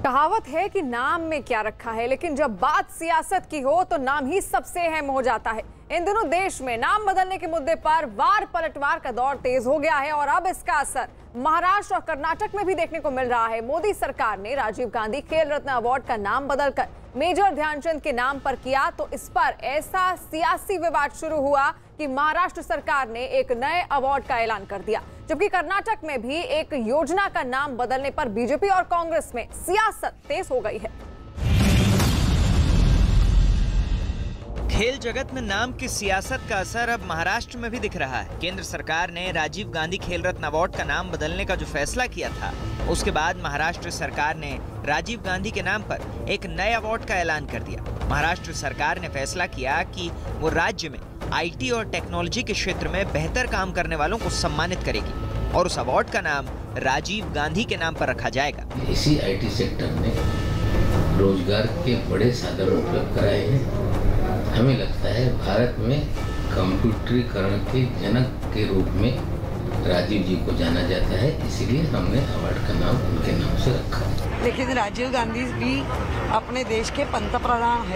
कहावत है कि नाम में क्या रखा है, लेकिन जब बात सियासत की हो तो नाम ही सबसे अहम हो जाता है। इन दिनों देश में नाम बदलने के मुद्दे पर वार पलटवार का दौर तेज हो गया है और अब इसका असर महाराष्ट्र और कर्नाटक में भी देखने को मिल रहा है। मोदी सरकार ने राजीव गांधी खेल रत्न अवार्ड का नाम बदलकर मेजर ध्यानचंद के नाम पर किया, तो इस पर ऐसा सियासी विवाद शुरू हुआ कि महाराष्ट्र सरकार ने एक नए अवार्ड का ऐलान कर दिया, जबकि कर्नाटक में भी एक योजना का नाम बदलने पर बीजेपी और कांग्रेस में सियासत तेज हो गई है। खेल जगत में नाम की सियासत का असर अब महाराष्ट्र में भी दिख रहा है। केंद्र सरकार ने राजीव गांधी खेल रत्न अवार्ड का नाम बदलने का जो फैसला किया था, उसके बाद महाराष्ट्र सरकार ने राजीव गांधी के नाम पर एक नए अवार्ड का ऐलान कर दिया। महाराष्ट्र सरकार ने फैसला किया कि वो राज्य में आईटी और टेक्नोलॉजी के क्षेत्र में बेहतर काम करने वालों को सम्मानित करेगी और उस अवार्ड का नाम राजीव गांधी के नाम पर रखा जाएगा। इसी आईटी सेक्टर ने रोजगार के बड़े साधन उपलब्ध कराए हैं। हमें लगता है भारत में कंप्यूटरीकरण के जनक के रूप में राजीव जी को जाना जाता है, इसीलिए हमने अवार्ड का नाम उनके नाम से रखा है। लेकिन राजीव गांधी भी अपने देश के पंतप्रधान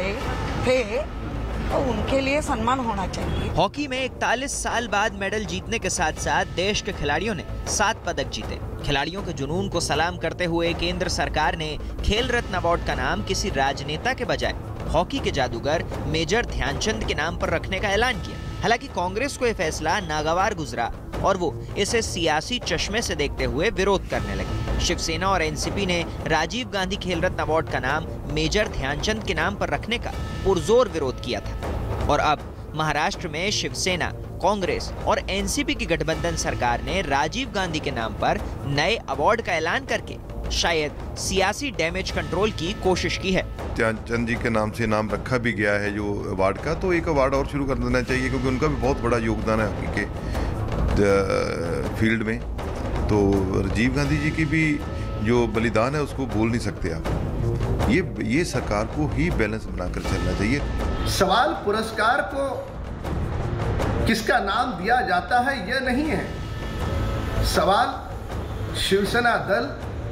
थे, तो उनके लिए सम्मान होना चाहिए। हॉकी में 41 साल बाद मेडल जीतने के साथ साथ देश के खिलाड़ियों ने 7 पदक जीते। खिलाड़ियों के जुनून को सलाम करते हुए केंद्र सरकार ने खेल रत्न अवार्ड का नाम किसी राजनेता के बजाय हॉकी के जादूगर मेजर ध्यानचंद के नाम पर रखने का ऐलान किया। हालांकि कांग्रेस को यह फैसला नागवार गुजरा और वो इसे सियासी चश्मे से देखते हुए विरोध करने लगे। शिवसेना और एनसीपी ने राजीव गांधी खेल रत्न अवार्ड का नाम मेजर ध्यानचंद के नाम पर रखने का पुरजोर विरोध किया था और अब महाराष्ट्र में शिवसेना, कांग्रेस और एनसीपी की गठबंधन सरकार ने राजीव गांधी के नाम पर नए अवार्ड का ऐलान करके शायद सियासी डैमेज कंट्रोल की कोशिश की है। ध्यानचंद जी के नाम से नाम रखा भी गया है जो अवार्ड का, तो एक अवार्ड और शुरू कर देना चाहिए क्योंकि उनका भी बहुत बड़ा योगदान है हॉकी के फील्ड में। तो राजीव गांधी जी की भी जो बलिदान है उसको भूल नहीं सकते आप। ये सरकार को ही बैलेंस बनाकर चलना चाहिए। सवाल पुरस्कार को किसका नाम दिया जाता है यह नहीं है, सवाल शिवसेना दल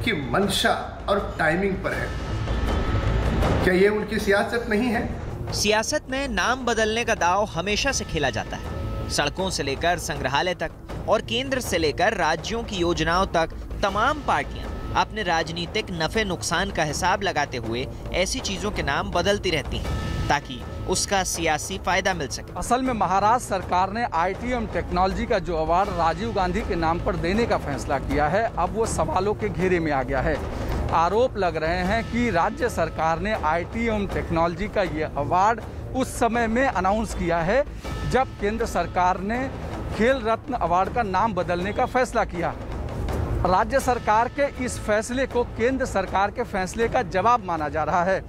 की मंशा और टाइमिंग पर है। क्या ये उनकी सियासत नहीं है? सियासत में नाम बदलने का दांव हमेशा से खेला जाता है। सड़कों से लेकर संग्रहालय तक और केंद्र से लेकर राज्यों की योजनाओं तक तमाम पार्टियां अपने राजनीतिक नफे नुकसान का हिसाब लगाते हुए ऐसी चीजों के नाम बदलती रहती हैं ताकि उसका सियासी फायदा मिल सके। असल में महाराष्ट्र सरकार ने आईटी एवं टेक्नोलॉजी का जो अवार्ड राजीव गांधी के नाम पर देने का फैसला किया है, अब वो सवालों के घेरे में आ गया है। आरोप लग रहे हैं कि राज्य सरकार ने आईटी एवं टेक्नोलॉजी का ये अवार्ड उस समय में अनाउंस किया है जब केंद्र सरकार ने खेल रत्न अवार्ड का नाम बदलने का फैसला किया। राज्य सरकार के इस फैसले को केंद्र सरकार के फैसले का जवाब माना जा रहा है।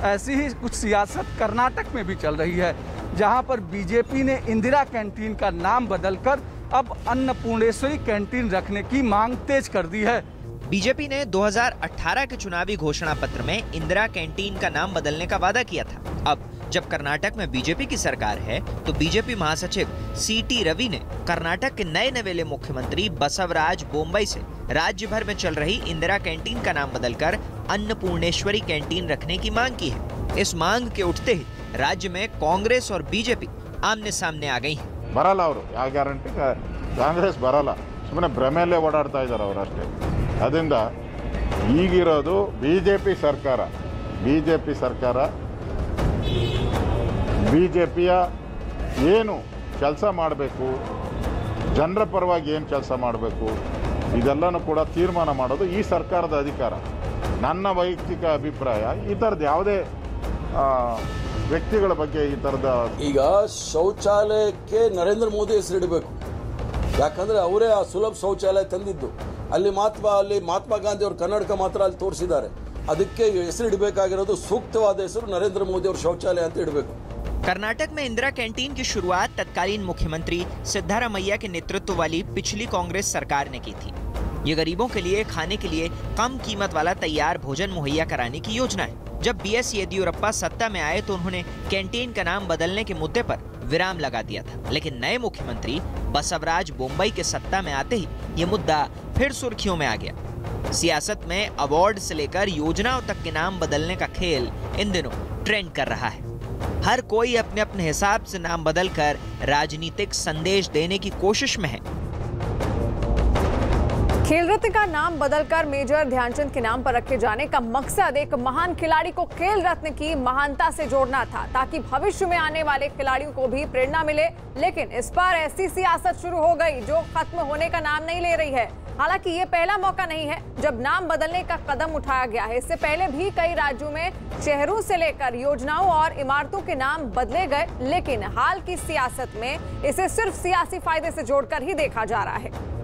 ऐसी ही कुछ सियासत कर्नाटक में भी चल रही है, जहां पर बीजेपी ने इंदिरा कैंटीन का नाम बदलकर अब अन्नपूर्णेश्वरी कैंटीन रखने की मांग तेज कर दी है। बीजेपी ने 2018 के चुनावी घोषणा पत्र में इंदिरा कैंटीन का नाम बदलने का वादा किया था। अब जब कर्नाटक में बीजेपी की सरकार है तो बीजेपी महासचिव सीटी रवि ने कर्नाटक के नए नवेले मुख्यमंत्री बसवराज बोम्मई से राज्य भर में चल रही इंदिरा कैंटीन का नाम बदलकर अन्नपूर्णेश्वरी कैंटीन रखने की मांग की है। इस मांग के उठते ही राज्य में कांग्रेस और बीजेपी आमने सामने आ गई हैं। ಬರಲ್ಲ ಅವರು ಯಾವ ಗ್ಯಾರಂಟಿ ಕಾಂಗ್ರೆಸ್ ಬರಲ್ಲ, ಸುಮ್ಮನೆ ಭ್ರಮೆಯಲ್ಲೇ ಓಡಾಡ್ತಾ ಇದ್ದಾರೆ ಅವರು ಅಷ್ಟೇ। ಅದರಿಂದ ಈಗಿರೋದು ಬಿಜೆಪಿ ಸರ್ಕಾರ ಬಿಜೆಪಿಯ ಏನು ಕೆಲಸ ಮಾಡಬೇಕು, ಜನರ ಪರವಾಗಿ ಏನು ಕೆಲಸ ಮಾಡಬೇಕು ಇದೆಲ್ಲನೂ ಕೂಡ ತೀರ್ಮಾನ ಮಾಡೋದು ಈ ಸರ್ಕಾರದ ಅಧಿಕಾರ। ನನ್ನ ವೈಯಕ್ತಿಕ ಅಭಿಪ್ರಾಯ ಈ ಥರದ ಯಾವುದೇ ವ್ಯಕ್ತಿಗಳ ಬಗ್ಗೆ ಈ ಥರದ ಈಗ ಶೌಚಾಲಯಕ್ಕೆ ನರೇಂದ್ರ ಮೋದಿ ಹೆಸರಿಡಬೇಕು, ಯಾಕಂದರೆ ಅವರೇ ಆ ಸುಲಭ ಶೌಚಾಲಯ ತಂದಿದ್ದು। ಅಲ್ಲಿ ಮಹಾತ್ಮ ಗಾಂಧಿ ಅವರು ಕನ್ನಡಕ ಮಾತ್ರ ಅಲ್ಲಿ ತೋರಿಸಿದ್ದಾರೆ, ಅದಕ್ಕೆ ಹೆಸರಿಡಬೇಕಾಗಿರೋದು ಸೂಕ್ತವಾದ ಹೆಸರು ನರೇಂದ್ರ ಮೋದಿ ಅವರು ಶೌಚಾಲಯ ಅಂತ ಇಡಬೇಕು। कर्नाटक में इंदिरा कैंटीन की शुरुआत तत्कालीन मुख्यमंत्री सिद्धारमैया के नेतृत्व वाली पिछली कांग्रेस सरकार ने की थी। ये गरीबों के लिए खाने के लिए कम कीमत वाला तैयार भोजन मुहैया कराने की योजना है। जब बीएस येदियुरप्पा सत्ता में आए तो उन्होंने कैंटीन का नाम बदलने के मुद्दे पर विराम लगा दिया था, लेकिन नए मुख्यमंत्री बसवराज बोम्मई के सत्ता में आते ही ये मुद्दा फिर सुर्खियों में आ गया। सियासत में अवार्ड से लेकर योजनाओं तक के नाम बदलने का खेल इन दिनों ट्रेंड कर रहा है। हर कोई अपने अपने हिसाब से नाम बदलकर राजनीतिक संदेश देने की कोशिश में है। खेल रत्न का नाम बदलकर मेजर ध्यानचंद के नाम पर रखे जाने का मकसद एक महान खिलाड़ी को खेल रत्न की महानता से जोड़ना था, ताकि भविष्य में आने वाले खिलाड़ियों को भी प्रेरणा मिले। लेकिन इस बार ऐसी सियासत शुरू हो गई जो खत्म होने का नाम नहीं ले रही है। हालांकि ये पहला मौका नहीं है जब नाम बदलने का कदम उठाया गया है। इससे पहले भी कई राज्यों में शहरों से लेकर योजनाओं और इमारतों के नाम बदले गए, लेकिन हाल की सियासत में इसे सिर्फ सियासी फायदे से जोड़कर ही देखा जा रहा है।